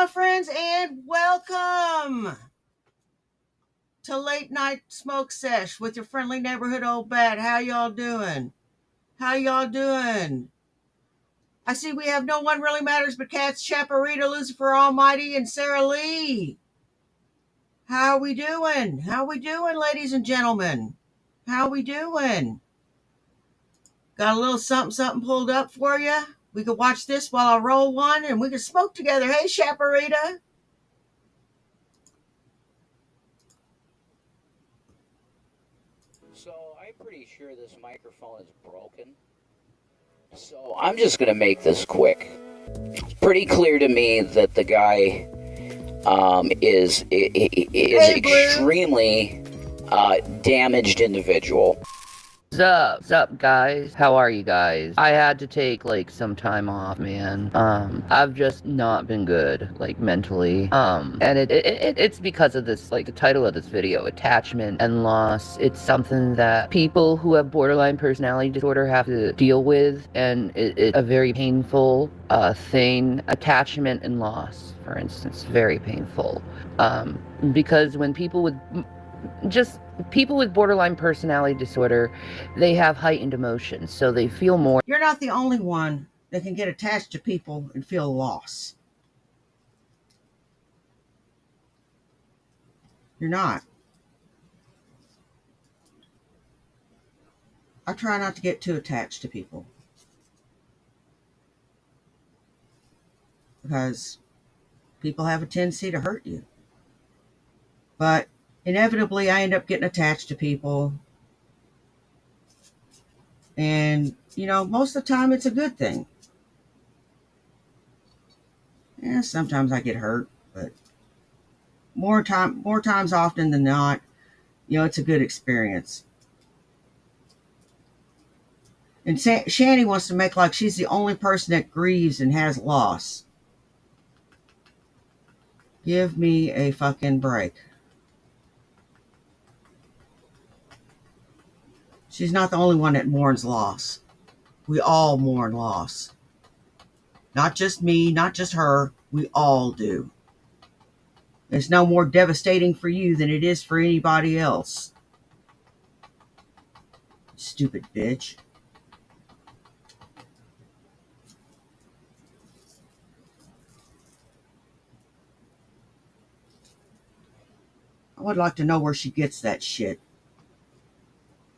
friends, and welcome to Late Night Smoke Sesh with your friendly neighborhood old bat. How y'all doing? How y'all doing? I see we have no one really matters but Cats, Chaparita, Lucifer Almighty, and Sarah Lee. How we doing? How we doing, ladies and gentlemen? How we doing? Got a little something pulled up for you? We could watch this while I roll one, and we could smoke together. Hey, Chaparita. So I'm pretty sure this microphone is broken. So I'm just going to make this quick. It's pretty clear to me that the guy is extremely damaged individual. What's up, guys? How are you guys? I had to take, some time off, man. I've just not been good, mentally. And it's because of this, the title of this video, attachment and loss. It's something that people who have borderline personality disorder have to deal with, and it's a very painful thing. Attachment and loss, for instance, very painful. Because when people with borderline personality disorder, they have heightened emotions, so they feel more. You're not the only one that can get attached to people and feel loss. You're not. I try not to get too attached to people, because people have a tendency to hurt you. But inevitably, I end up getting attached to people. And, most of the time it's a good thing. Yeah, sometimes I get hurt, but more times often than not, it's a good experience. And Shanny wants to make like she's the only person that grieves and has loss. Give me a fucking break. She's not the only one that mourns loss. We all mourn loss. Not just me, not just her. We all do. It's no more devastating for you than it is for anybody else. Stupid bitch. I would like to know where she gets that shit.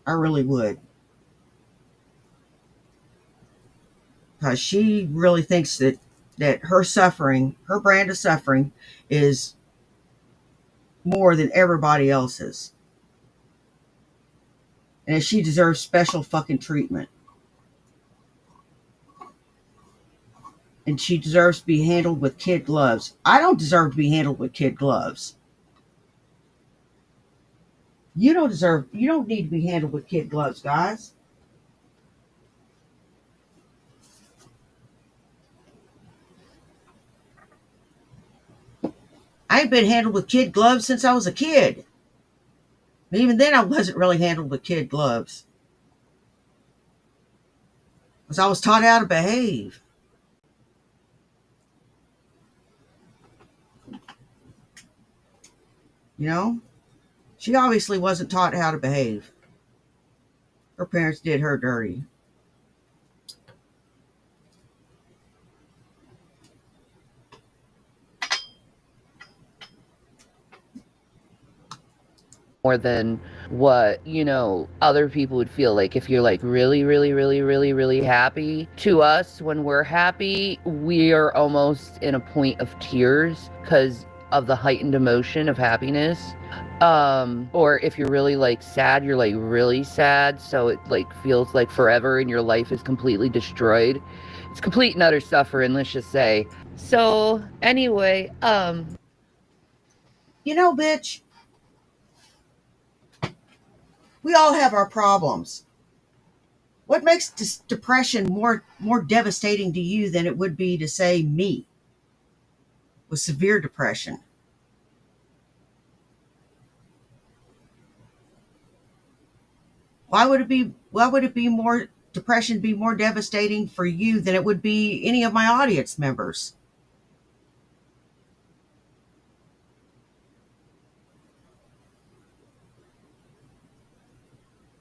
I really would. Because she really thinks that her suffering, her brand of suffering, is more than everybody else's. And she deserves special fucking treatment. And she deserves to be handled with kid gloves. I don't deserve to be handled with kid gloves. You don't need to be handled with kid gloves, guys. I ain't been handled with kid gloves since I was a kid. Even then, I wasn't really handled with kid gloves, because I was taught how to behave. She obviously wasn't taught how to behave. Her parents did her dirty. More than what, other people would feel like if you're really, really, really, really, really happy. To us, when we're happy, we are almost in a point of tears because of the heightened emotion of happiness. Or if you're really sad, you're really sad, so it feels like forever and your life is completely destroyed. It's complete and utter suffering, let's just say. So anyway, bitch, we all have our problems. What makes depression more devastating to you than it would be to, say, me with severe depression? Why would depression be more devastating for you than it would be any of my audience members?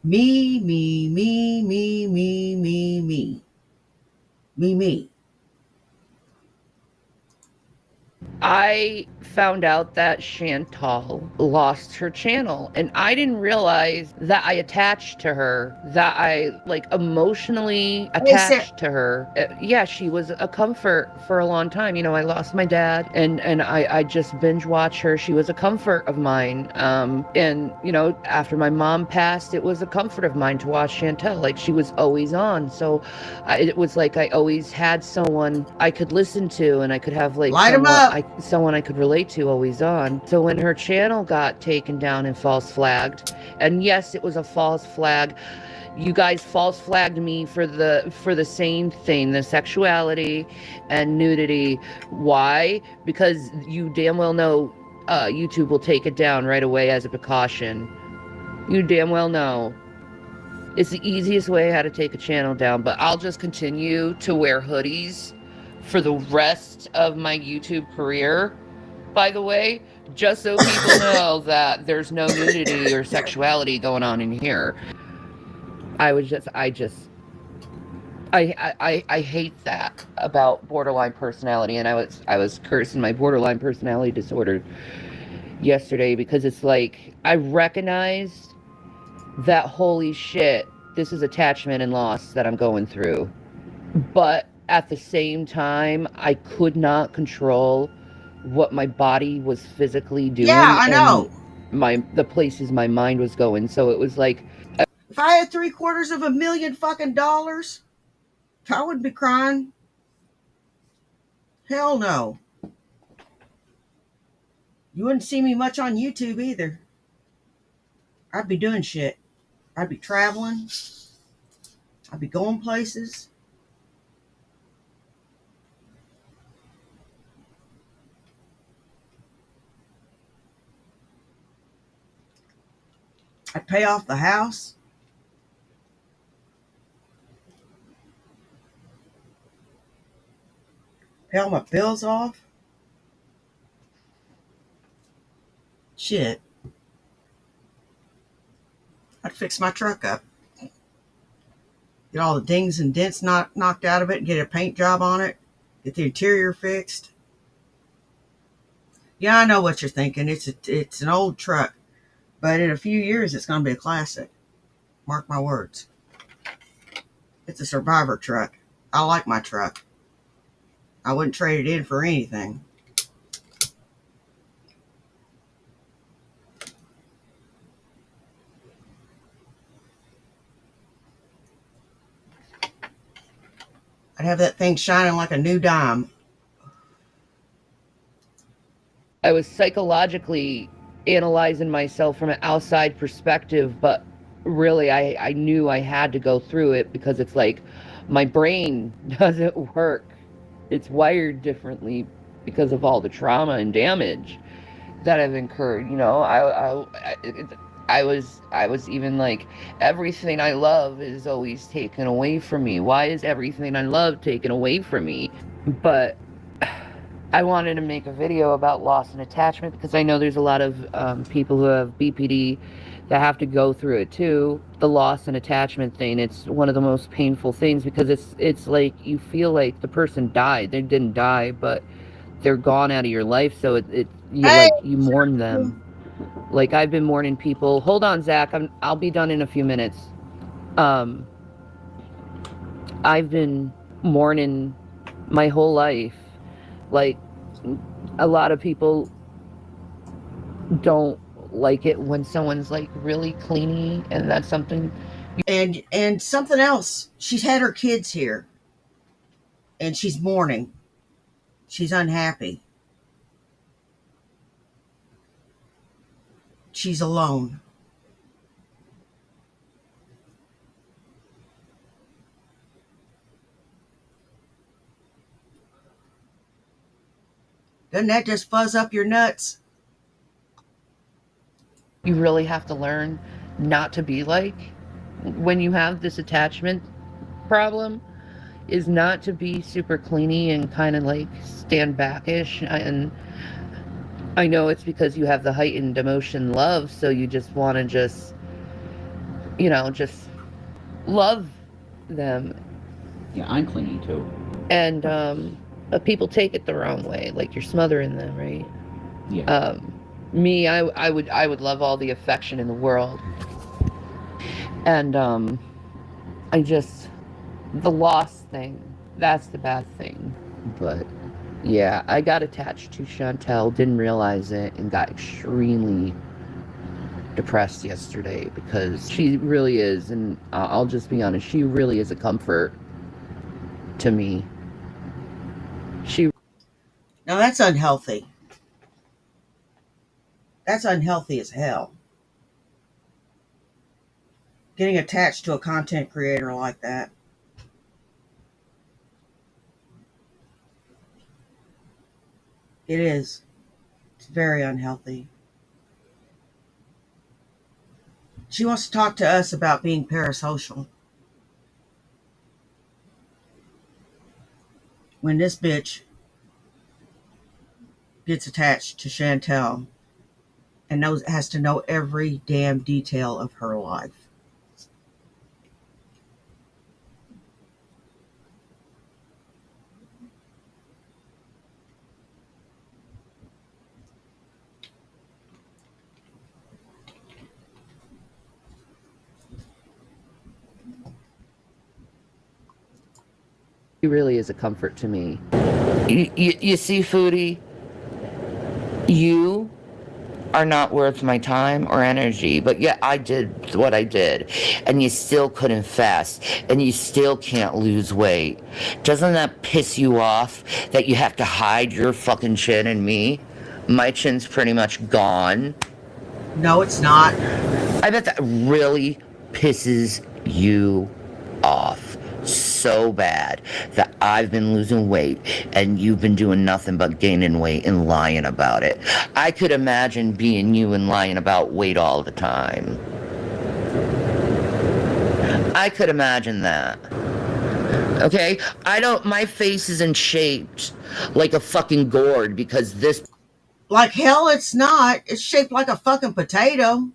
Me, me, me, me, me, me, me, me, me. I found out that Chantal lost her channel, and I didn't realize that I attached to her, that I like emotionally Hey, Sarah. attached to her. Yeah, she was a comfort for a long time. You know, I lost my dad, and I just binge watch her. She was a comfort of mine. And you know, after my mom passed, it was a comfort of mine to watch Chantal. Like she was always on, so it was like I always had someone I could listen to, and I could have like Light them up. someone I could relate to always on. So when her channel got taken down and false flagged, and yes, it was a false flag. You guys false flagged me for the same thing, the sexuality and nudity. Why? Because you damn well know YouTube will take it down right away as a precaution. You damn well know. It's the easiest way how to take a channel down, but I'll just continue to wear hoodies for the rest of my YouTube career, by the way, just so people know that there's no nudity or sexuality going on in here. I hate that about borderline personality, and I was cursing my borderline personality disorder yesterday because it's like I recognized that holy shit, this is attachment and loss that I'm going through. But at the same time, I could not control what my body was physically Yeah, doing I and know. the places my mind was going. So it was like If I had $750,000 fucking dollars, I wouldn't be crying. Hell no. You wouldn't see me much on YouTube either. I'd be doing shit. I'd be traveling. I'd be going places. I'd pay off the house. Pay all my bills off. Shit. I'd fix my truck up. Get all the dings and dents knocked out of it. Get a paint job on it. Get the interior fixed. Yeah, I know what you're thinking. It's an old truck. But in a few years, it's going to be a classic. Mark my words. It's a survivor truck. I like my truck. I wouldn't trade it in for anything. I'd have that thing shining like a new dime. I was psychologically analyzing myself from an outside perspective, but really I knew I had to go through it because it's like my brain doesn't work. It's wired differently because of all the trauma and damage that I've incurred. You know, I was even like, everything I love is always taken away from me. Why is everything I love taken away from me? But I wanted to make a video about loss and attachment because I know there's a lot of people who have BPD that have to go through it too. The loss and attachment thing, it's one of the most painful things because it's like you feel like the person died. They didn't die, but they're gone out of your life. So Hey! you mourn them. Like I've been mourning people. Hold on, Zach. I'll be done in a few minutes. Um, I've been mourning my whole life. Like a lot of people don't like it when someone's like really cleany, and that's something. And something else. She's had her kids here. And she's mourning. She's unhappy. She's alone. Doesn't that just fuzz up your nuts? You really have to learn not to be like when you have this attachment problem, is not to be super cleany and kind of like stand backish. And I know it's because you have the heightened emotion love, so you just want to just just love them. Yeah, I'm clingy too. And but people take it the wrong way, like you're smothering them, right? Yeah. Me, I would love all the affection in the world. And the loss thing, that's the bad thing. But yeah, I got attached to Chantel, didn't realize it, and got extremely depressed yesterday because she really is, and I'll just be honest, she really is a comfort to me. Now that's unhealthy. That's unhealthy as hell. Getting attached to a content creator like that. It is. It's very unhealthy. She wants to talk to us about being parasocial. When this bitch gets attached to Chantel and has to know every damn detail of her life. She really is a comfort to me. You see, Foodie, you are not worth my time or energy, but yet I did what I did, and you still couldn't fast, and you still can't lose weight. Doesn't that piss you off that you have to hide your fucking chin and me? My chin's pretty much gone. No, it's not. I bet that really pisses you off so bad that I've been losing weight and you've been doing nothing but gaining weight and lying about it. I could imagine being you and lying about weight all the time. I could imagine that. Okay? My face isn't shaped like a fucking gourd because this... Like hell it's not. It's shaped like a fucking potato.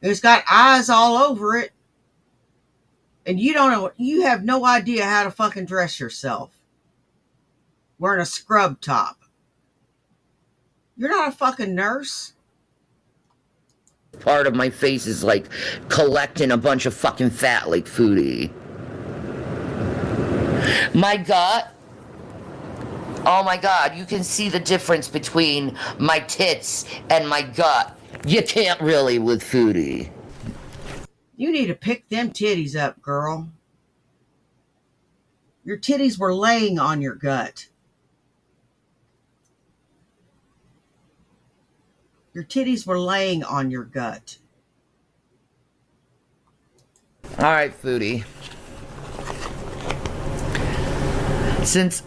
It's got eyes all over it. And you have no idea how to fucking dress yourself. Wearing a scrub top. You're not a fucking nurse. Part of my face is like collecting a bunch of fucking fat like Foodie. My gut. Oh my God, you can see the difference between my tits and my gut. You can't really with Foodie. You need to pick them titties up, girl. Your titties were laying on your gut. Your titties were laying on your gut. All right, Foodie. Since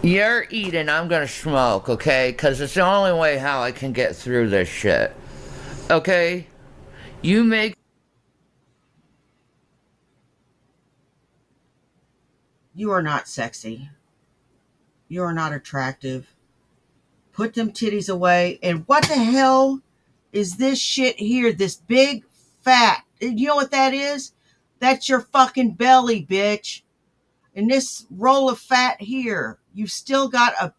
you're eating, I'm gonna smoke, okay? Because it's the only way how I can get through this shit. Okay? You are not sexy. You are not attractive. Put them titties away. And what the hell is this shit here? This big fat. You know what that is? That's your fucking belly, bitch. And this roll of fat here. You've still got a...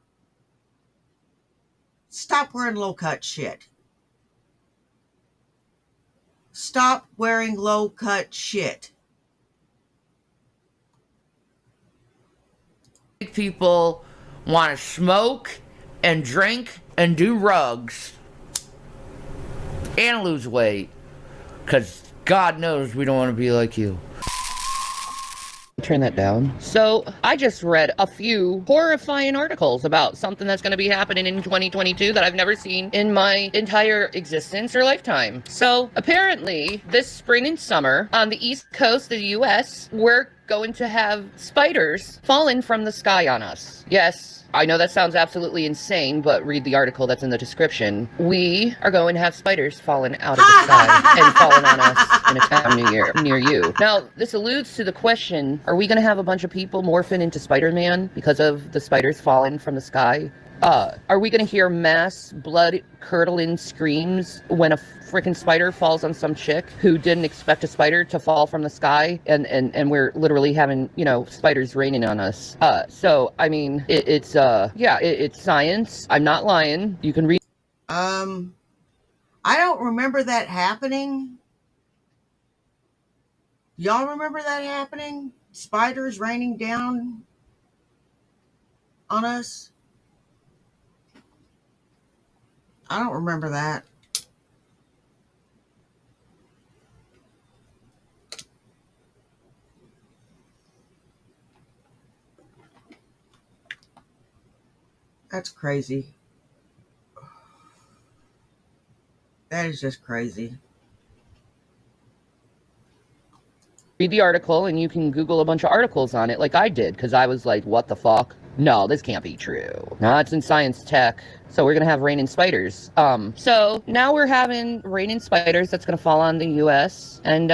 Stop wearing low-cut shit. Stop wearing low-cut shit. people want to smoke and drink and do rugs and lose weight, because God knows we don't want to be like you. Turn that down. So I just read a few horrifying articles about something that's going to be happening in 2022 that I've never seen in my entire existence or lifetime. So apparently this spring and summer on the east coast of the US, we're going to have spiders falling from the sky on us. Yes, I know that sounds absolutely insane, but read the article that's in the description. We are going to have spiders falling out of the sky and falling on us in a town near you. Now, this alludes to the question, are we going to have a bunch of people morphing into Spider-Man because of the spiders falling from the sky? Are we gonna hear mass blood-curdling screams when a freaking spider falls on some chick who didn't expect a spider to fall from the sky, and we're literally having, you know, spiders raining on us? So, I mean, it's science. I'm not lying. You can read. I don't remember that happening. Y'all remember that happening? Spiders raining down on us? I don't remember that. That's crazy. That is just crazy. Read the article, and you can Google a bunch of articles on it like I did, because I was like, what the fuck? No, this can't be true. No, it's in Science Tech. So we're gonna have raining spiders. So now we're having raining spiders that's gonna fall on the US. And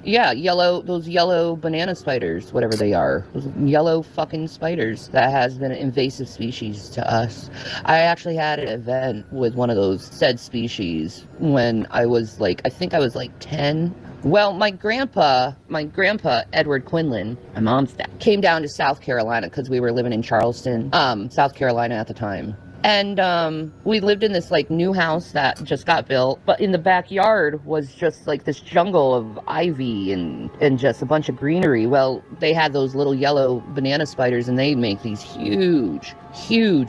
yeah, those yellow banana spiders, whatever they are. Those yellow fucking spiders that has been an invasive species to us. I actually had an event with one of those said species when I was like, I think I was like 10. Well, my grandpa, Edward Quinlan, my mom's dad, came down to South Carolina because we were living in Charleston, South Carolina at the time. And we lived in this like new house that just got built, but in the backyard was just like this jungle of ivy and just a bunch of greenery. Well, they had those little yellow banana spiders, and they make these huge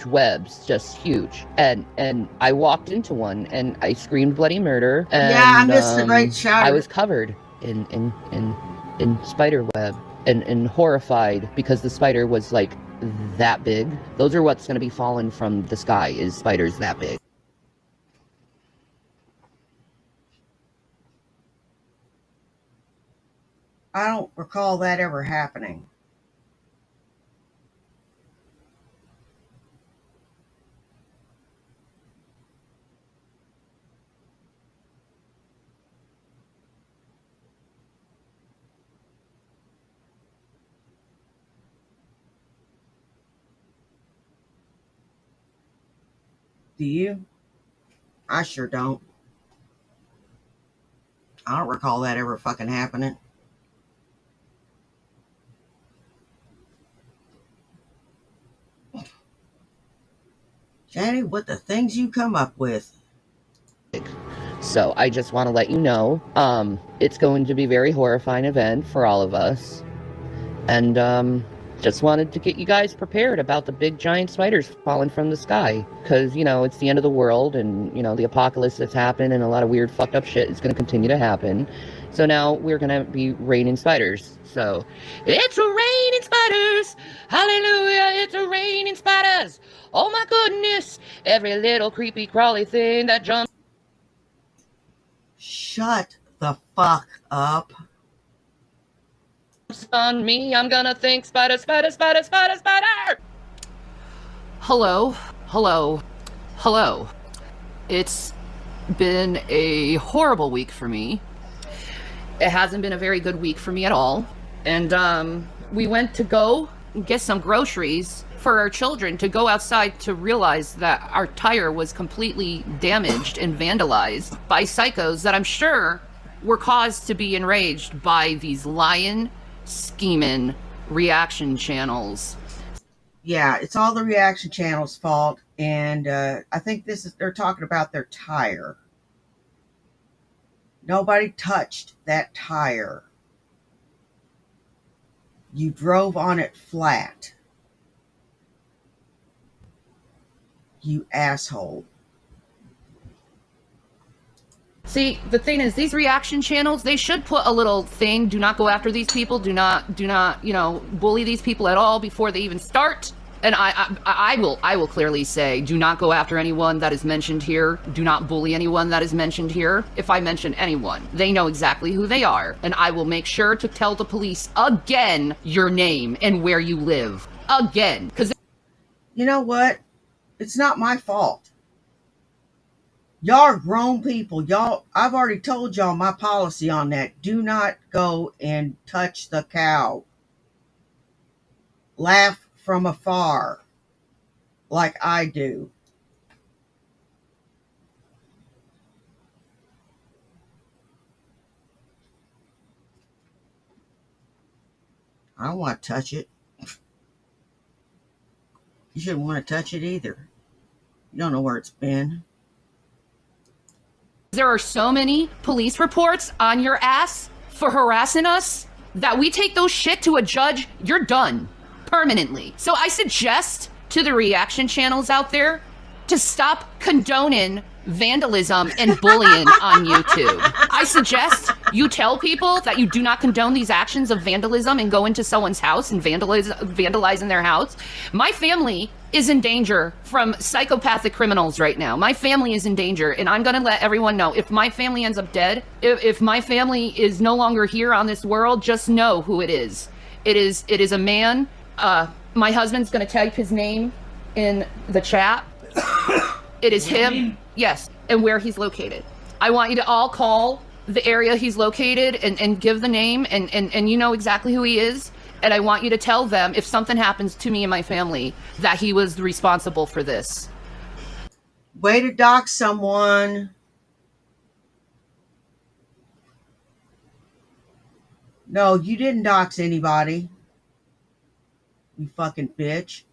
webs, just huge. And I walked into one and I screamed bloody murder. And, yeah, I missed the great shot. I was covered in spider web and horrified because the spider was like that big. Those are what's going to be falling from the sky, is spiders that big. I don't recall that ever happening. Do you? I sure don't. I don't recall that ever fucking happening. Jenny, what the things you come up with. So I just want to let you know, it's going to be a very horrifying event for all of us. And just wanted to get you guys prepared about the big giant spiders falling from the sky. Because, you know, it's the end of the world, and, you know, the apocalypse that's happened, and a lot of weird fucked up shit is going to continue to happen. So now we're going to be raining spiders. So, it's raining spiders! Hallelujah, it's raining spiders! Oh my goodness! Every little creepy crawly thing that jumps Shut the fuck up. on me, I'm gonna think spider, spider, spider, spider, spider! Hello. It's been a horrible week for me. It hasn't been a very good week for me at all. And we went to go get some groceries for our children to go outside to realize that our tire was completely damaged and vandalized by psychos that I'm sure were caused to be enraged by these lying, scheming reaction channels. Yeah, it's all the reaction channel's fault. And I think they're talking about their tire. Nobody touched that tire. You drove on it flat. You asshole. See, the thing is, these reaction channels, they should put a little thing, do not go after these people, do not, you know, bully these people at all before they even start. And I will clearly say, do not go after anyone that is mentioned here. Do not bully anyone that is mentioned here. If I mention anyone, they know exactly who they are. And I will make sure to tell the police again your name and where you live. Again. Because you know what? It's not my fault. Y'all are grown people. I've already told y'all my policy on that. Do not go and touch the cow. Laugh from afar. like I do. I don't want to touch it. You shouldn't want to touch it either. You don't know where it's been. There are so many police reports on your ass for harassing us that we take those shit to a judge, you're done permanently. So I suggest to the reaction channels out there to stop condoning vandalism and bullying on YouTube. I suggest you tell people that you do not condone these actions of vandalism and go into someone's house and vandalizing their house. My family is in danger from psychopathic criminals right now. My family is in danger, and I'm gonna let everyone know, if my family ends up dead, if my family is no longer here on this world, just know who it is. It is a man. My husband's gonna type his name in the chat. It is him, yes, and where he's located. I want you to all call the area he's located and give the name, and you know exactly who he is. And I want you to tell them, if something happens to me and my family, that he was responsible for this. Way to dox someone. No, you didn't dox anybody. You fucking bitch.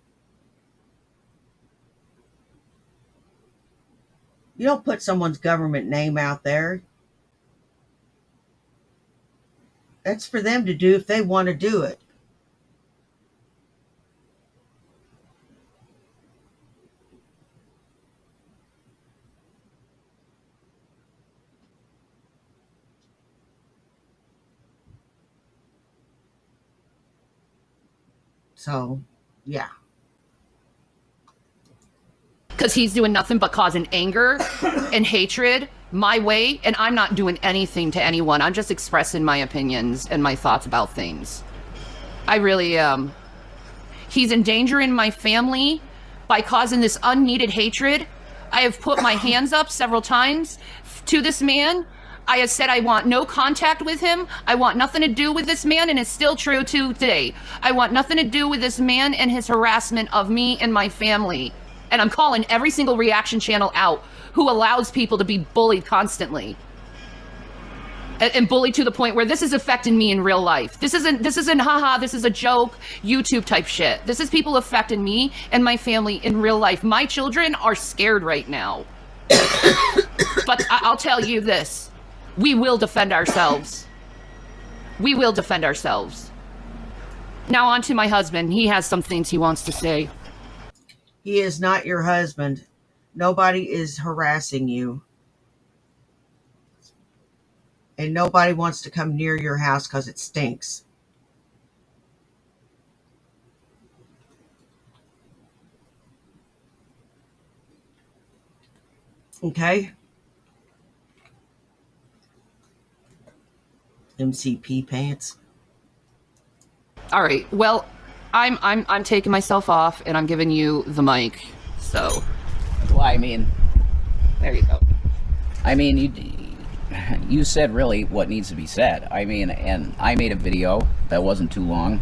You don't put someone's government name out there. That's for them to do if they want to do it. So, yeah. Because he's doing nothing but causing anger and hatred my way, and I'm not doing anything to anyone. I'm just expressing my opinions and my thoughts about things. I really am. He's endangering my family by causing this unneeded hatred. I have put my hands up several times to this man. I have said I want no contact with him. I want nothing to do with this man, and it's still true to today. I want nothing to do with this man and his harassment of me and my family. And I'm calling every single reaction channel out who allows people to be bullied constantly. And bullied to the point where this is affecting me in real life. This isn't haha, this is a joke, YouTube type shit. This is people affecting me and my family in real life. My children are scared right now. But I'll tell you this. We will defend ourselves. We will defend ourselves. Now on to my husband. He has some things he wants to say. He is not your husband. Nobody is harassing you. And nobody wants to come near your house because it stinks. Okay? MCP pants. All right. Well, I'm taking myself off and I'm giving you the mic. So, Well, I mean, there you go. I mean, you said really what needs to be said. I mean, and I made a video that wasn't too long.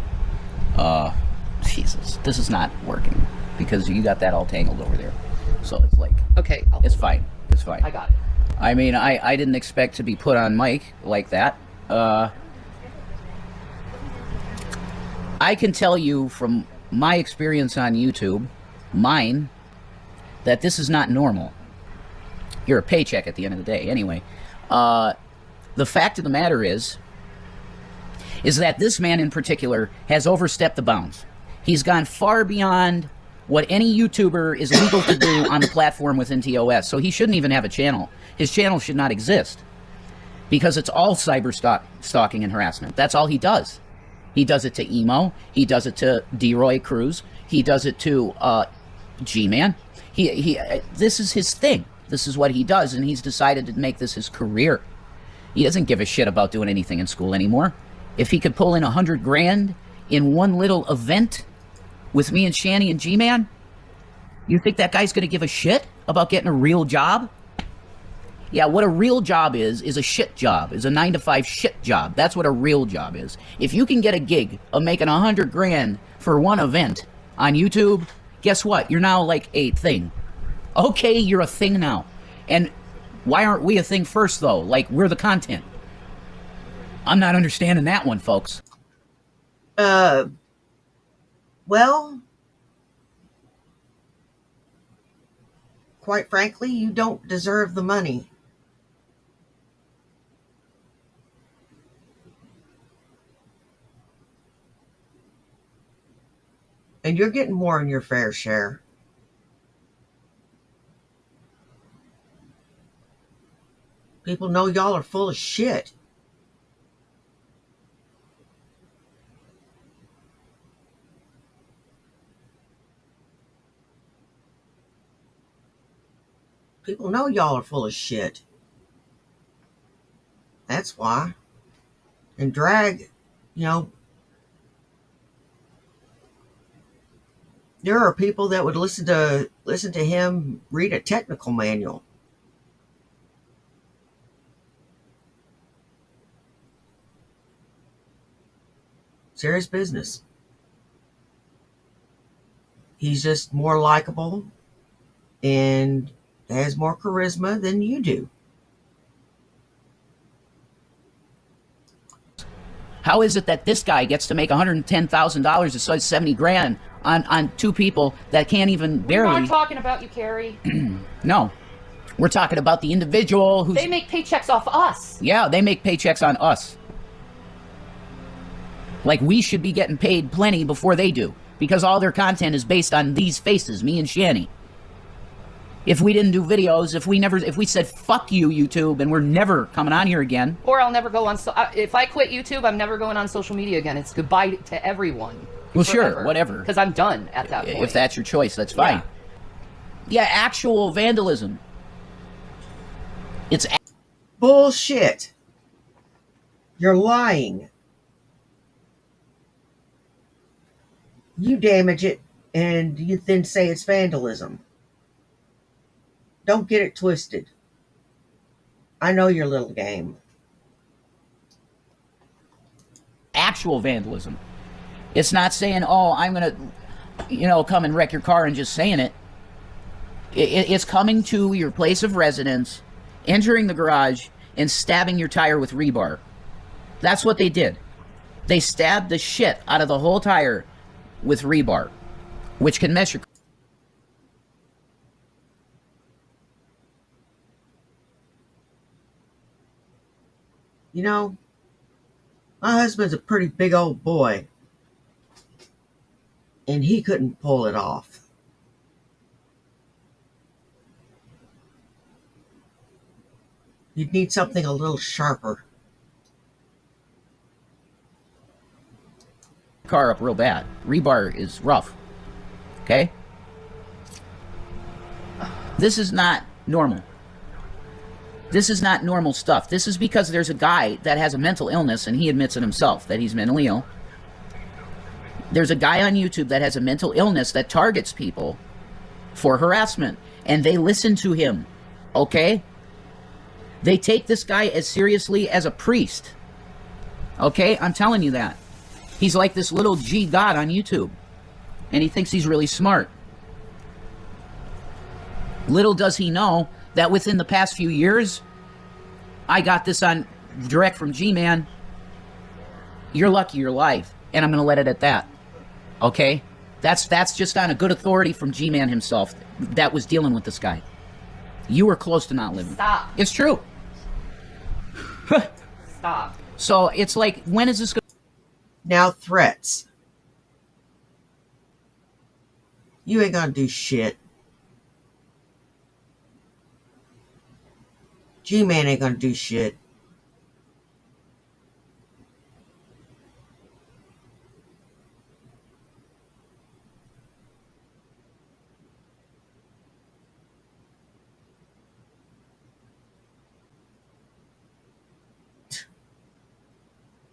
Jesus, this is not working because you got that all tangled over there. So it's like, Okay. it's fine. It's fine. I got it. I mean, I didn't expect to be put on mic like that. I can tell you from my experience on YouTube, mine, that this is not normal. You're a paycheck at the end of the day. Anyway, the fact of the matter is that this man in particular has overstepped the bounds. He's gone far beyond what any YouTuber is legal to do on the platform within TOS. So he shouldn't even have a channel. His channel should not exist because it's all cyber stalking and harassment. That's all he does. He does it to Emo. He does it to D-Roy Cruz. He does it to G-Man. This is his thing. This is what he does, and he's decided to make this his career. He doesn't give a shit about doing anything in school anymore. If he could pull in 100 grand in one little event with me and Shani and G-Man, you think that guy's going to give a shit about getting a real job? Yeah, what a real job is a shit job, is a 9-to-5 shit job. That's what a real job is. If you can get a gig of making 100 grand for one event on YouTube, guess what? You're now like a thing. Okay, you're a thing now. And why aren't we a thing first, though? Like, we're the content. I'm not understanding that one, folks. Well, quite frankly, you don't deserve the money. And you're getting more than your fair share. People know y'all are full of shit. People know y'all are full of shit. That's why. And drag, there are people that would listen to him read a technical manual. Serious business. He's just more likable and has more charisma than you do. How is it that this guy gets to make $110,000 or so 70 grand on two people that can't even barely... We're not talking about you, Carrie. No. We're talking about the individual who's... They make paychecks off us. Yeah, they make paychecks on us. Like, we should be getting paid plenty before they do, because all their content is based on these faces, me and Shanny. If we didn't do videos, if we said fuck you, YouTube, and we're never coming on here again. Or I'll never go on. If I quit YouTube, I'm never going on social media again. It's goodbye to everyone. Well, sure, whatever. Because I'm done at that point. If that's your choice, that's fine. Yeah, actual vandalism. It's bullshit. You're lying. You damage it, and you then say it's vandalism. Don't get it twisted. I know your little game. Actual vandalism. It's not saying, oh, I'm going to, come and wreck your car and just saying it. It's coming to your place of residence, entering the garage, and stabbing your tire with rebar. That's what they did. They stabbed the shit out of the whole tire with rebar, which can mess your... My husband's a pretty big old boy, and he couldn't pull it off. You'd need something a little sharper. Car up real bad. Rebar is rough. Okay? This is not normal. This is not normal stuff. This is because there's a guy that has a mental illness, and he admits it himself that he's mentally ill. There's a guy on YouTube that has a mental illness that targets people for harassment, and they listen to him. Okay? They take this guy as seriously as a priest. Okay? I'm telling you that. He's like this little G god on YouTube, and he thinks he's really smart. Little does he know that within the past few years, I got this on direct from G-Man. You're lucky you're alive, and I'm going to let it at that. Okay? That's just on a good authority from G-Man himself that was dealing with this guy. You were close to not living. Stop. It's true. Stop. So it's like, when is this going to... Now threats. You ain't gonna do shit. G-Man ain't gonna do shit.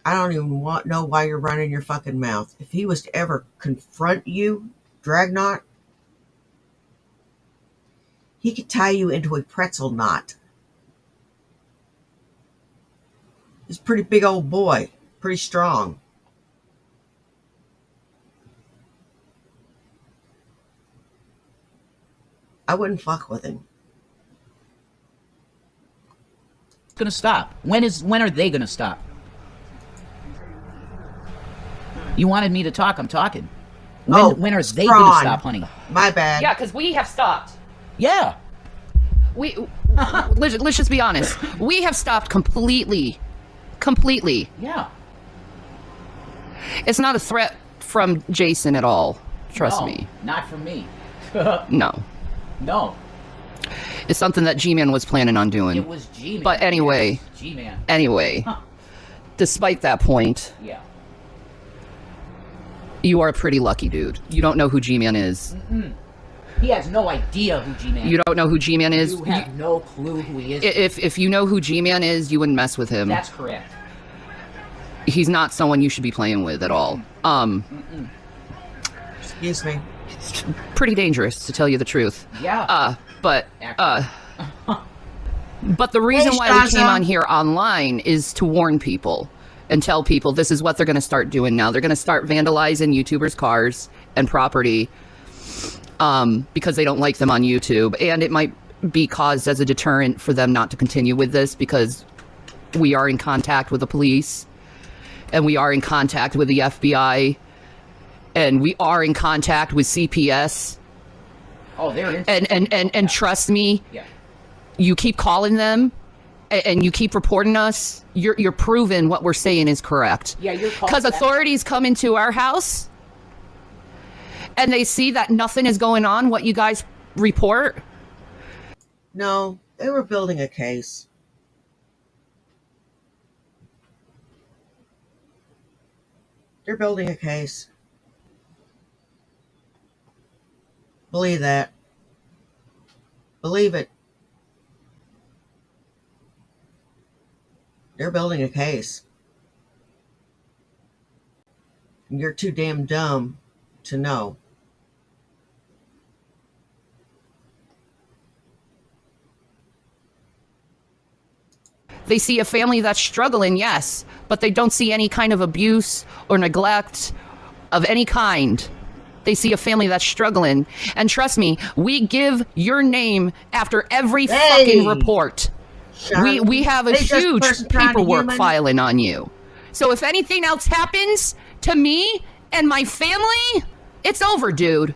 I don't even know why you're running your fucking mouth. If he was to ever confront you, Dragnot, he could tie you into a pretzel knot. He's a pretty big old boy, pretty strong. I wouldn't fuck with him. It's gonna stop. When are they gonna stop? You wanted me to talk, I'm talking. When are they gonna Ron. stop, honey? My bad. Yeah, because we have stopped. Yeah. Let's just be honest. We have stopped completely. Completely. Yeah. It's not a threat from Jason at all. Trust No, me. Not from me. No. No. It's something that G-Man was planning on doing. It was G-Man. But anyway. Yes, G-Man. Anyway. Huh. Despite that point, Yeah. you are a pretty lucky dude. You don't know who G-Man is. He has no idea who G-Man is. You don't know who G-Man is? You have no clue who he is. If you know who G-Man is, you wouldn't mess with him. That's correct. He's not someone you should be playing with at all. Excuse me. Pretty dangerous, to tell you the truth. Yeah. But the reason Hey, why we came Shaza. on here online is to warn people and tell people this is what they're going to start doing now. They're going to start vandalizing YouTubers' cars and property because they don't like them on YouTube. And it might be caused as a deterrent for them not to continue with this, because we are in contact with the police and we are in contact with the FBI and we are in contact with CPS. Oh, they're in. And trust me, Yeah. you keep calling them and you keep reporting us, you're proving what we're saying is correct. Yeah, you're calling. Because authorities come into our house and they see that nothing is going on, what you guys report. No, they were building a case. They're building a case. Believe that. Believe it. They're building a case. And you're too damn dumb to know. They see a family that's struggling, yes, but they don't see any kind of abuse or neglect of any kind. They see a family that's struggling. And trust me, we give your name after every fucking report. We have a huge paperwork filing on you. So if anything else happens to me and my family, it's over, dude.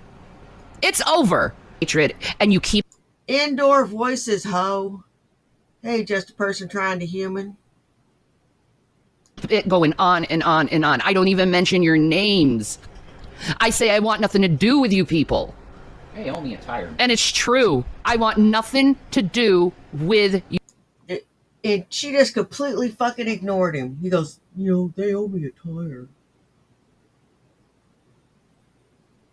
It's over. Hatred. And you keep Indoor voices, ho. Hey, just a person trying to human. it going on and on and on. I don't even mention your names. I say I want nothing to do with you people. Hey, owe me a tire. And it's true. I want nothing to do with you. And she just completely fucking ignored him. He goes, they owe me a tire.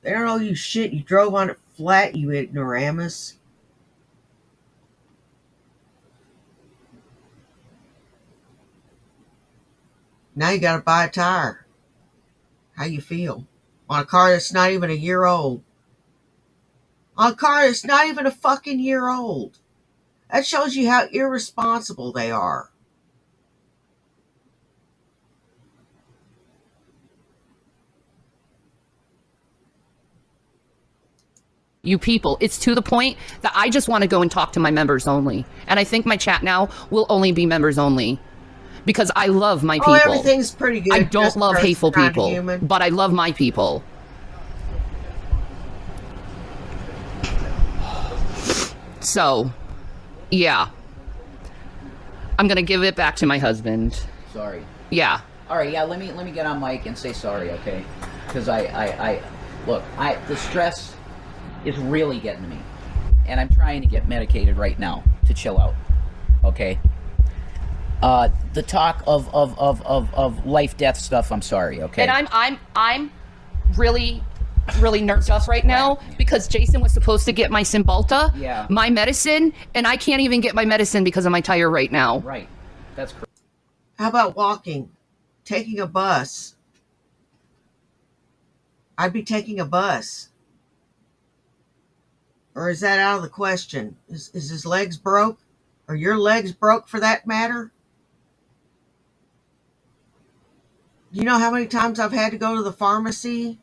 They don't owe you shit. You drove on it flat, you ignoramus. Now you gotta buy a tire. How you feel? On a car that's not even a year old. On a car that's not even a fucking year old. That shows you how irresponsible they are. You people, it's to the point that I just want to go and talk to my members only. And I think my chat now will only be members only. Because I love my people. Oh, everything's pretty good. I don't Just love person hateful trying to people, human. but I love my people. So, yeah. I'm going to give it back to my husband. Sorry. Yeah. All right, yeah. Let me get on mic and say sorry, okay? Because look, the stress is really getting to me, and I'm trying to get medicated right now to chill out. Okay. The talk of life death stuff. I'm sorry. Okay. And I'm really nervous up right now because Jason was supposed to get my Cymbalta, Yeah. my medicine, and I can't even get my medicine because of my tire right now. Right. That's correct. How about walking? Taking a bus? I'd be taking a bus. Or is that out of the question? Is his legs broke? Or your legs broke for that matter? Do you know how many times I've had to go to the pharmacy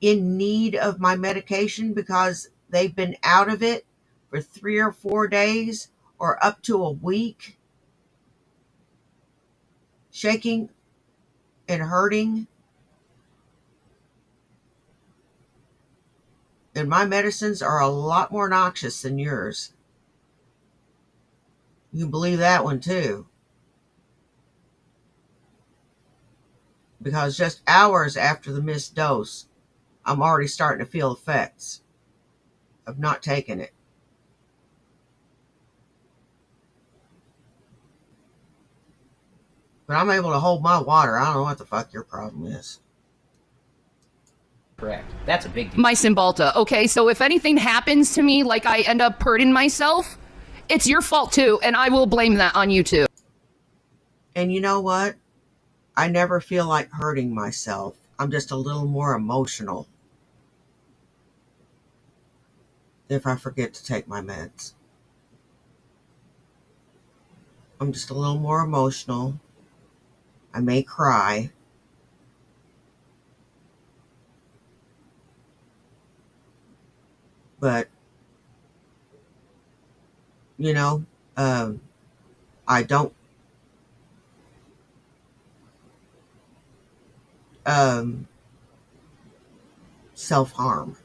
in need of my medication because they've been out of it for 3 or 4 days or up to a week, shaking and hurting, and my medicines are a lot more noxious than yours. You can believe that one too. Because just hours after the missed dose, I'm already starting to feel effects of not taking it. But I'm able to hold my water. I don't know what the fuck your problem is. Correct. That's a big deal. My Cymbalta. Okay, so if anything happens to me, like I end up hurting myself, it's your fault too, and I will blame that on you too. And you know what? I never feel like hurting myself. I'm just a little more emotional if I forget to take my meds. I'm just a little more emotional. I may cry. But, you know, I don't self-harm.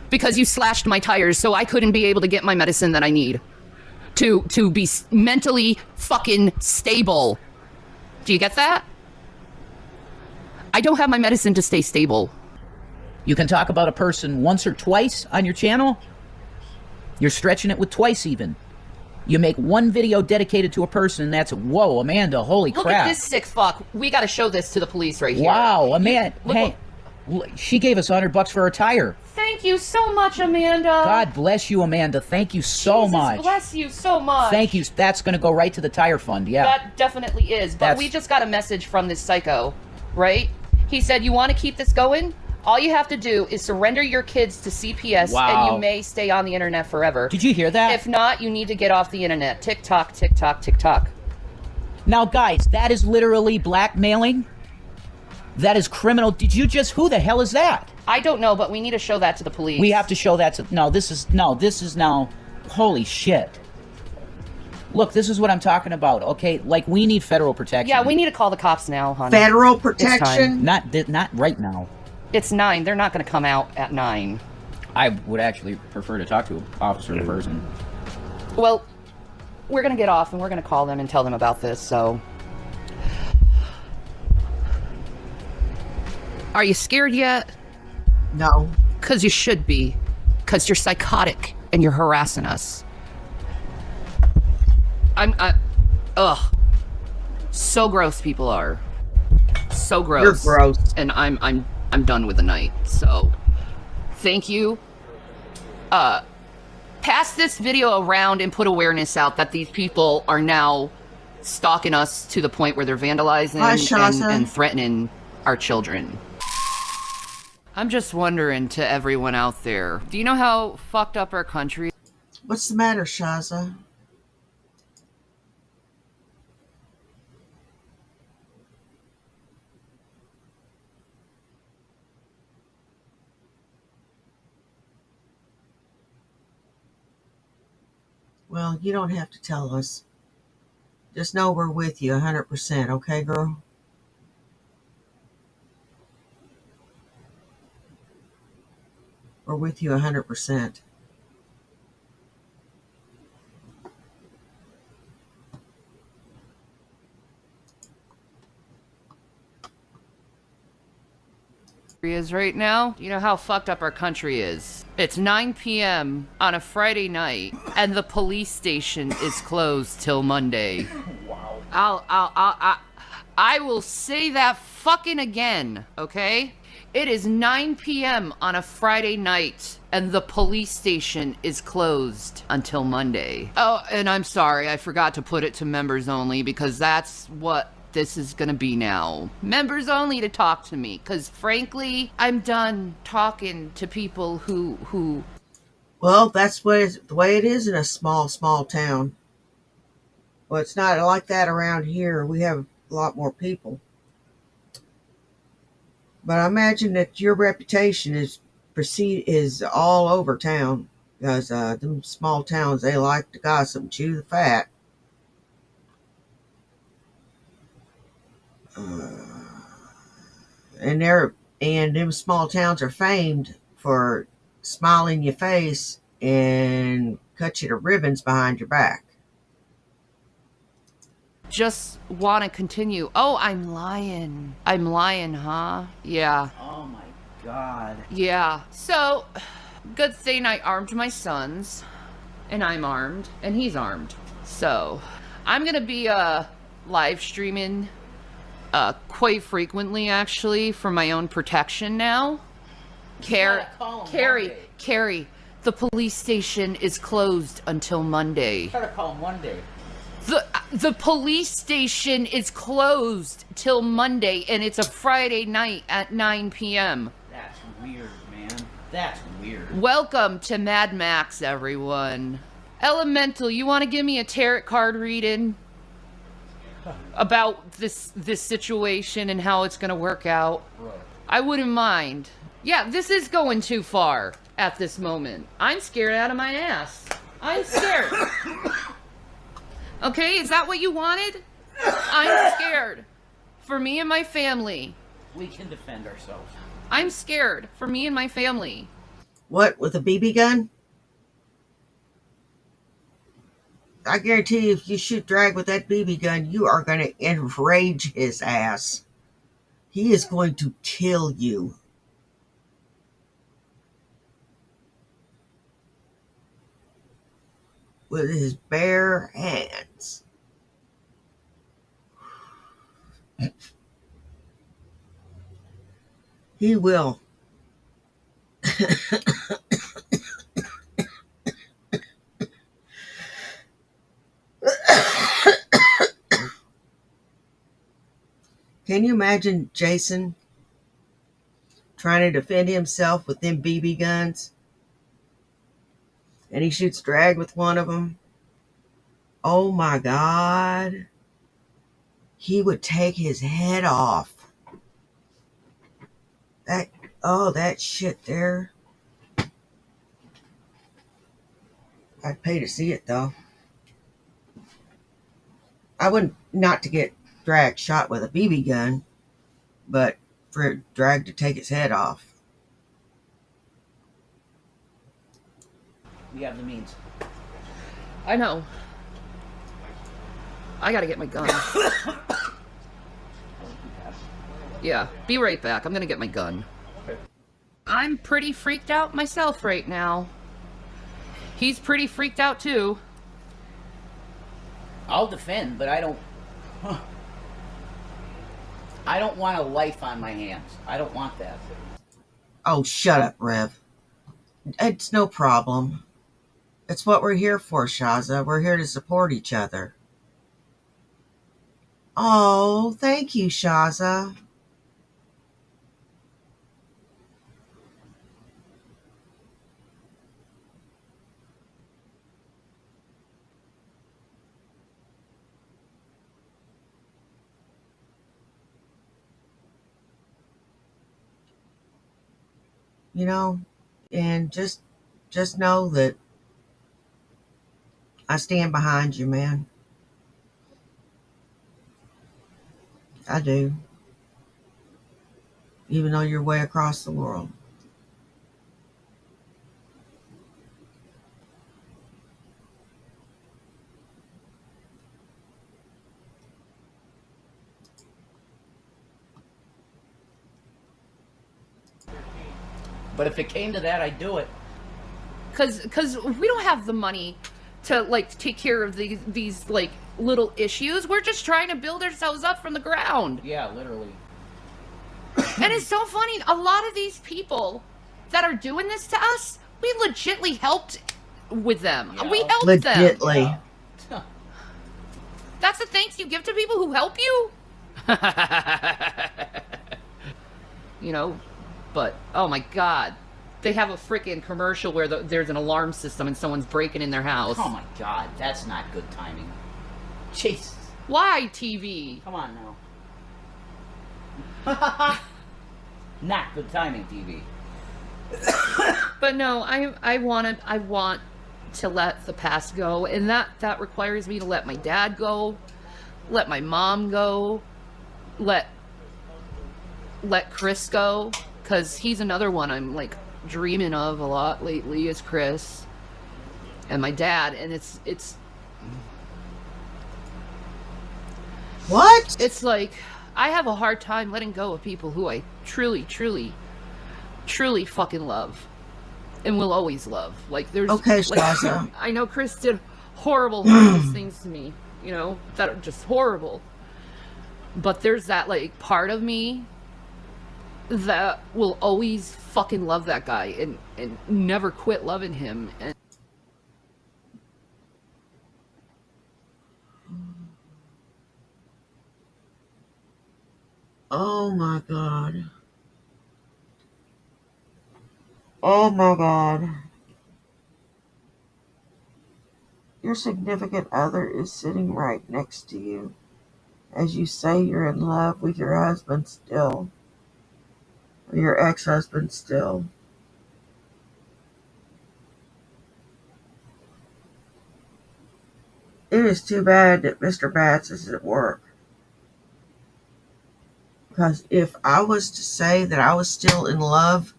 Because you slashed my tires, so I couldn't be able to get my medicine that I need to be mentally fucking stable. Do you get that? I don't have my medicine to stay stable. You can talk about a person once or twice on your channel. You're stretching it with twice even. You make one video dedicated to a person, and that's, whoa, Amanda, holy Look crap. at this sick fuck. We gotta show this to the police right here. Wow, Amanda, Look, hey, she gave us $100 for her tire. Thank you so much, Amanda. God bless you, Amanda. Thank you so Jesus much. Bless you so much. Thank you. That's going to go right to the tire fund, yeah. That definitely is. But we just got a message from this psycho, right? He said, you want to keep this going? All you have to do is surrender your kids to CPS, and you may stay on the internet forever. Did you hear that? If not, you need to get off the internet. TikTok, TikTok, TikTok. Now, guys, that is literally blackmailing. That is criminal. Did you just, who the hell is that? I don't know, but we need to show that to the police. We have to show that to, no, this is now, holy shit. Look, this is what I'm talking about, okay? Like, we need federal protection. Yeah, we need to call the cops now, honey. Federal protection? Not right now. It's 9. They're not going to come out at 9. I would actually prefer to talk to an officer in person. Well, we're going to get off, and we're going to call them and tell them about this, so... Are you scared yet? No. Because you should be. Because you're psychotic, and you're harassing us. Ugh. So gross people are. So gross. You're gross. And I'm done with the night. So, thank you. Pass this video around and put awareness out that these people are now stalking us to the point where they're vandalizing and threatening our children. I'm just wondering to everyone out there, do you know how fucked up our country is? What's the matter, Shaza? Well, you don't have to tell us. Just know we're with you 100%, okay, girl? We're with you 100%. Is right now, you know how fucked up our country is. It's 9 p.m. on a Friday night, and the police station is closed till Monday. Wow. I will say that fucking again, okay? It is 9 p.m. on a Friday night, and the police station is closed until Monday. Oh, and I'm sorry, I forgot to put it to members only, because that's what this is gonna be now. Members only to talk to me, because frankly, I'm done talking to people who... Well, that's the way it is in a small town. Well, it's not like that around here. We have a lot more people. But I imagine that your reputation is proceed is all over town because them small towns, they like to gossip and chew the fat. And them small towns are famed for smiling your face and cut you to ribbons behind your back. Just want to continue. Oh, I'm lying. I'm lying, huh? Yeah. Oh my God. Yeah. So, good thing I armed my sons. And I'm armed. And he's armed. So, I'm going to be live streaming quite frequently, actually, for my own protection now. Carrie, the police station is closed until Monday. Try to call him one day. The police station is closed till Monday, and it's a Friday night at 9 p.m. That's weird, man. That's weird. Welcome to Mad Max, everyone. Elemental, you want to give me a tarot card reading about this situation and how it's going to work out? Right. I wouldn't mind. Yeah, this is going too far at this moment. I'm scared out of my ass. I'm scared. Okay, is that what you wanted? I'm scared. For me and my family. We can defend ourselves. I'm scared. For me and my family. What, with a BB gun? I guarantee you, if you shoot Drag with that BB gun, you are going to enrage his ass. He is going to kill you. With his bare hands. He will. Can you imagine Jason trying to defend himself with them BB guns? And he shoots Drag with one of them. Oh my God. He would take his head off. That shit there. I'd pay to see it though. I wouldn't not to get Drag shot with a BB gun, but for Drag to take his head off. We have the means. I know. I gotta get my gun. Yeah, be right back. I'm gonna get my gun. Okay. I'm pretty freaked out myself right now. He's pretty freaked out too. I'll defend, but I don't want a life on my hands. I don't want that. Oh, shut up, Rev. It's no problem. It's what we're here for, Shaza. We're here to support each other. Oh, thank you, Shaza. You know, and just know that I stand behind you, man. I do. Even though you're way across the world. But if it came to that, I'd do it. Cause we don't have the money to like take care of these like little issues. We're just trying to build ourselves up from the ground. Yeah, literally. And it's so funny, a lot of these people that are doing this to us, we legitly helped with them. Yeah. We helped them. Legitly. Yeah. That's the thanks you give to people who help you? You know, but, oh my God. They have a freaking commercial where there's an alarm system and someone's breaking in their house. Oh my God, that's not good timing. Jesus. Why, TV? Come on now. Not good timing, TV. But no, I want to let the past go, and that requires me to let my dad go, let my mom go, let Chris go, because he's another one I'm like dreaming of a lot lately, is Chris and my dad. And What? it's like I have a hard time letting go of people who I truly, truly, truly fucking love and will always love. Like there's Okay, like Shaza. I know Chris did horrible, horrendous things to me, you know, that are just horrible. But there's that like part of me that will always fucking love that guy and never quit loving him. And Oh my God. Oh my God. Your significant other is sitting right next to you as you say you're in love with your husband still, or your ex husband still. It is too bad that Mr. Batts is at work. Because if I was to say that I was still in love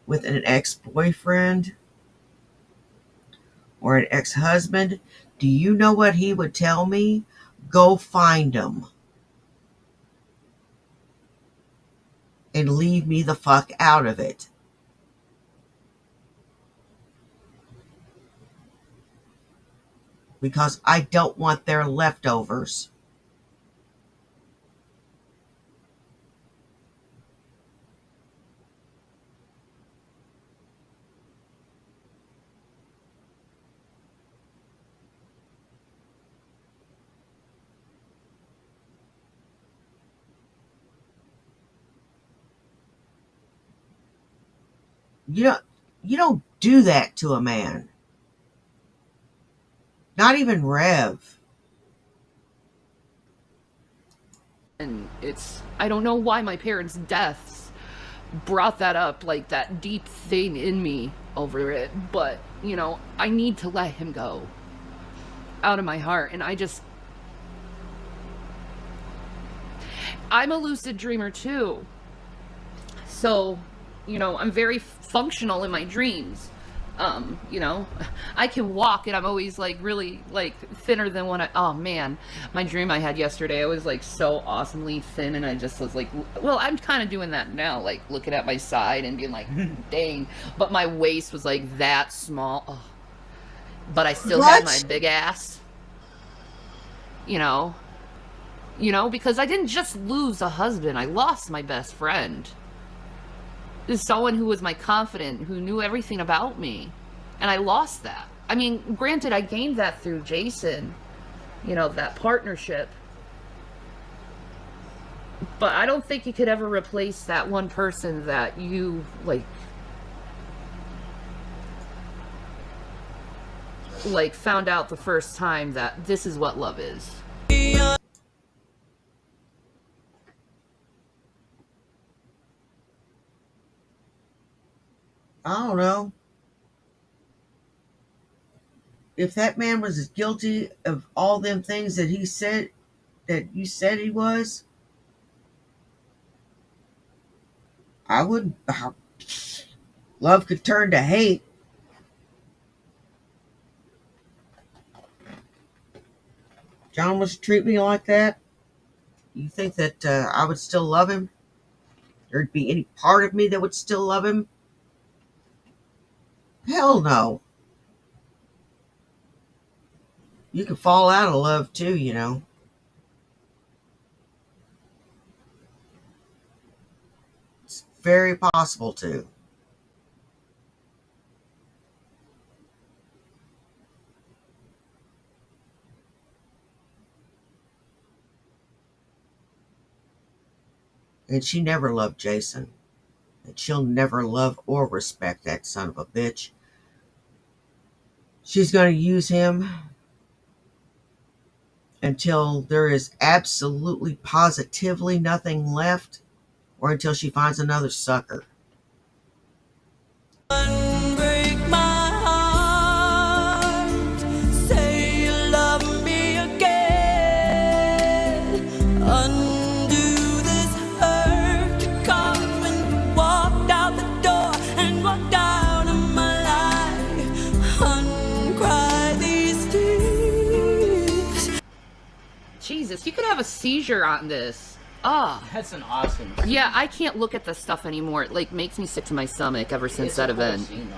with an ex boyfriend or an ex husband, do you know what he would tell me? Go find him and leave me the fuck out of it. Because I don't want their leftovers. You don't, you don't do that to a man. Not even Rev. it's I don't know why my parents' deaths brought that up, like that deep thing in me over it, but you know, I need to let him go out of my heart. And I'm a lucid dreamer too. So, you know, I'm very functional in my dreams. You know, I can walk and I'm always like really like thinner than oh man, my dream I had yesterday, I was like so awesomely thin and I just was like, well, I'm kind of doing that now, like looking at my side and being like, dang, but my waist was like that small. Oh. But I still had my What? big ass, you know, because I didn't just lose a husband, I lost my best friend. Is someone who was my confidant, who knew everything about me. And I lost that. I mean, granted, I gained that through Jason, you know, that partnership. But I don't think you could ever replace that one person that you, like found out the first time that this is what love is. I don't know. If that man was as guilty of all them things that he said, that you said he was, I wouldn't. Love could turn to hate. John was to treat me like that. You think that I would still love him? There'd be any part of me that would still love him? Hell no. You can fall out of love too, you know. It's very possible to. And she never loved Jason. And she'll never love or respect that son of a bitch. She's going to use him until there is absolutely positively nothing left, or until she finds another sucker. Jesus, you could have a seizure on this. Ah. That's an awesome. Yeah, I can't look at this stuff anymore. It, like, makes me sick to my stomach ever since It's that a cool event. scene, though.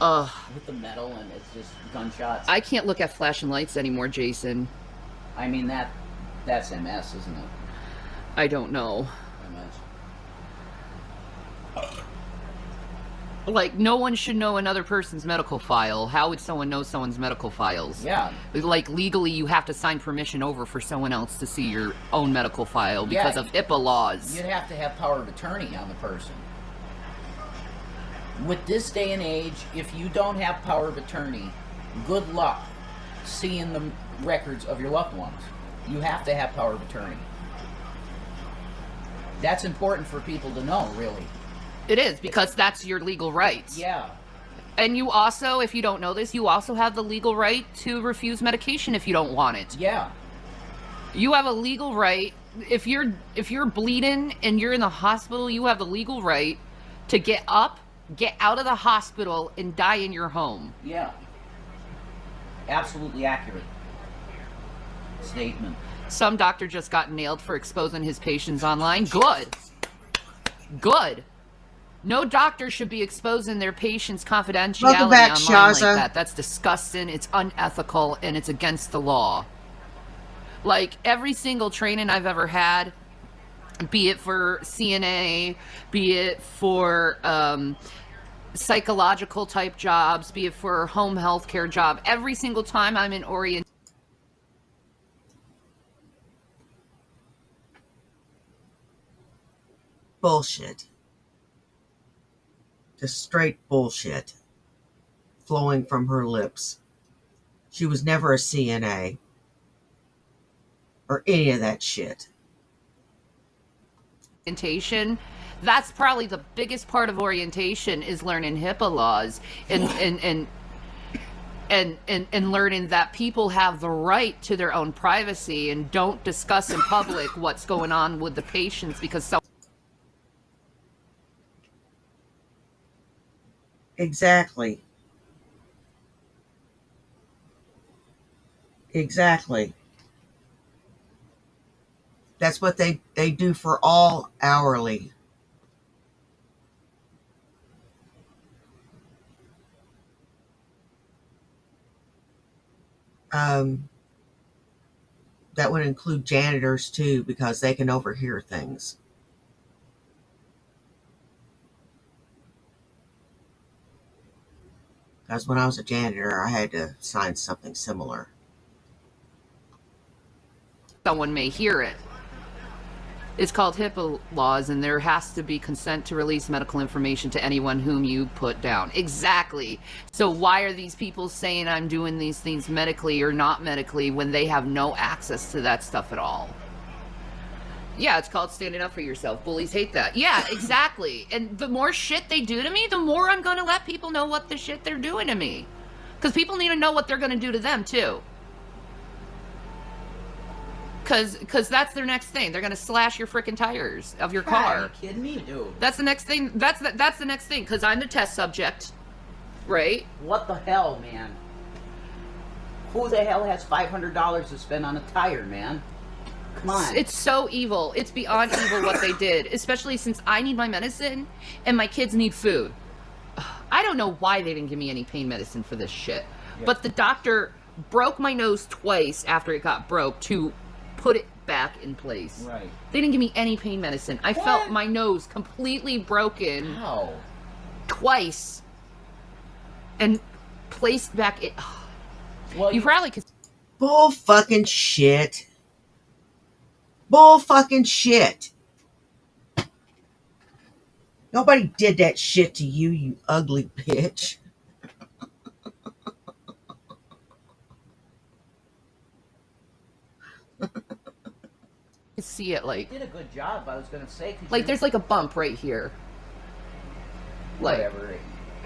Ugh. With the metal and it's just gunshots. I can't look at flashing lights anymore, Jason. I mean, that's MS, isn't it? I don't know. MS. Like, no one should know another person's medical file. How would someone know someone's medical files? Yeah. Like, legally, you have to sign permission over for someone else to see your own medical file because of HIPAA laws. You'd have to have power of attorney on the person. With this day and age, if you don't have power of attorney, good luck seeing the records of your loved ones. You have to have power of attorney. That's important for people to know, really. It is, because that's your legal rights. Yeah. And you also, if you don't know this, you also have the legal right to refuse medication if you don't want it. Yeah. You have a legal right, if you're bleeding and you're in the hospital, you have the legal right to get up, get out of the hospital, and die in your home. Yeah. Absolutely accurate statement. Some doctor just got nailed for exposing his patients online. Good. Good. No doctor should be exposing their patients' confidentiality Welcome back, online Shaza. like that. That's disgusting, it's unethical, and it's against the law. Like, every single training I've ever had, be it for CNA, be it for psychological type jobs, be it for home health care job, every single time I'm in orientation. Bullshit. Just straight bullshit flowing from her lips. She was never a CNA or any of that shit. That's probably the biggest part of orientation, is learning HIPAA laws and learning that people have the right to their own privacy and don't discuss in public what's going on with the patients because Exactly. Exactly. That's what they do for all hourly. That would include janitors too, because they can overhear things. Because when I was a janitor, I had to sign something similar. someone may hear it. It's called HIPAA laws, and there has to be consent to release medical information to anyone whom you put down. Exactly. So why are these people saying I'm doing these things medically or not medically when they have no access to that stuff at all? Yeah, it's called standing up for yourself. Bullies hate that. Yeah, exactly. And the more shit they do to me, the more I'm going to let people know what the shit they're doing to me. Because people need to know what they're going to do to them, too. Because that's their next thing. They're going to slash your freaking tires of your car. Are you kidding me, dude? That's the next thing. That's the next thing. Because I'm the test subject, right? What the hell, man? Who the hell has $500 to spend on a tire, man? Come on. It's so evil. It's beyond evil what they did. Especially since I need my medicine and my kids need food. I don't know why they didn't give me any pain medicine for this shit. Yeah. But the doctor broke my nose twice after it got broke to put it back in place. Right. They didn't give me any pain medicine. I felt my nose completely broken How? twice and placed back it. Well, You probably could. Bull fucking shit. Bull fucking shit. Nobody did that shit to you, you ugly bitch. See it like you did a good job, I was going to say. 'Cause like you're- there's like a bump right here. Like, Whatever.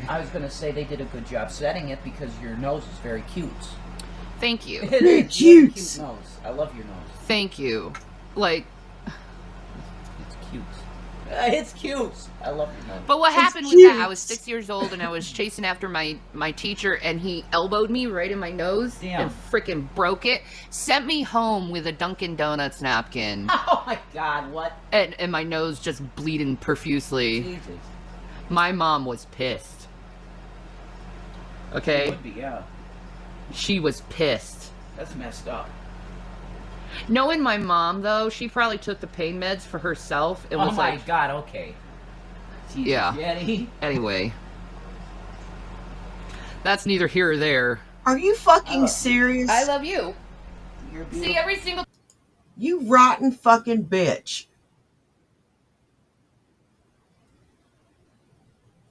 I was going to say they did a good job setting it because your nose is very cute. thank you. It Very is. You have a cute. cute nose. I love your nose. Thank you. Like, It's cute. It's cute. I love your mom. But what It's happened was that I cute. was 6 years old and I was chasing after my teacher, and he elbowed me right in my nose Damn. and freaking broke it. Sent me home with a Dunkin' Donuts napkin Oh my God! What? and my nose just bleeding profusely. Jesus. My mom was pissed. It Okay? would be, yeah. She was pissed. That's messed up. Knowing my mom, though, she probably took the pain meds for herself and Oh was my like, God! Okay. Jesus, Yeah. Jenny. anyway. That's neither here or there. Are you fucking serious? I love you. You're See, beautiful. every single You rotten fucking bitch.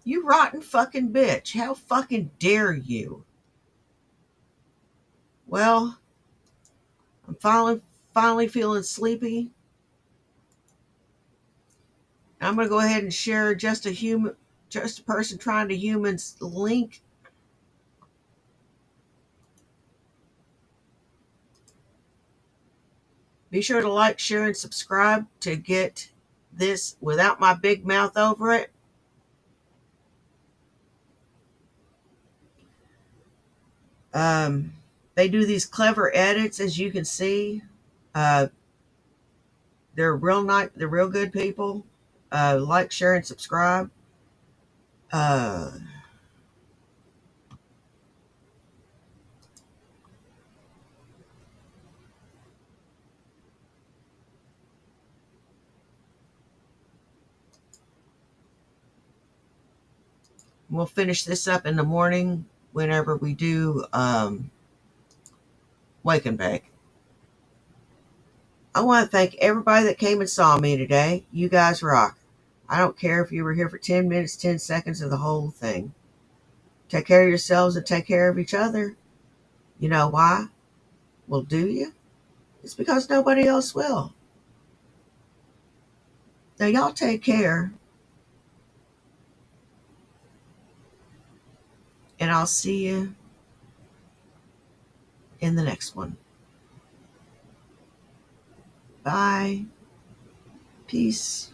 You rotten fucking bitch. How fucking dare you? Well, I'm finally feeling sleepy. I'm gonna go ahead and share just a person trying to humans link. Be sure to like, share, and subscribe to get this without my big mouth over it. They do these clever edits, as you can see. Uh, they're real nice. They're real good people. Like, share, and subscribe. Uh, we'll finish this up in the morning whenever we do Wake and Bake. I want to thank everybody that came and saw me today. You guys rock. I don't care if you were here for 10 minutes, 10 seconds, or the whole thing. Take care of yourselves and take care of each other. You know why? Well, do you? It's because nobody else will. Now, y'all take care, and I'll see you in the next one. Bye. Peace.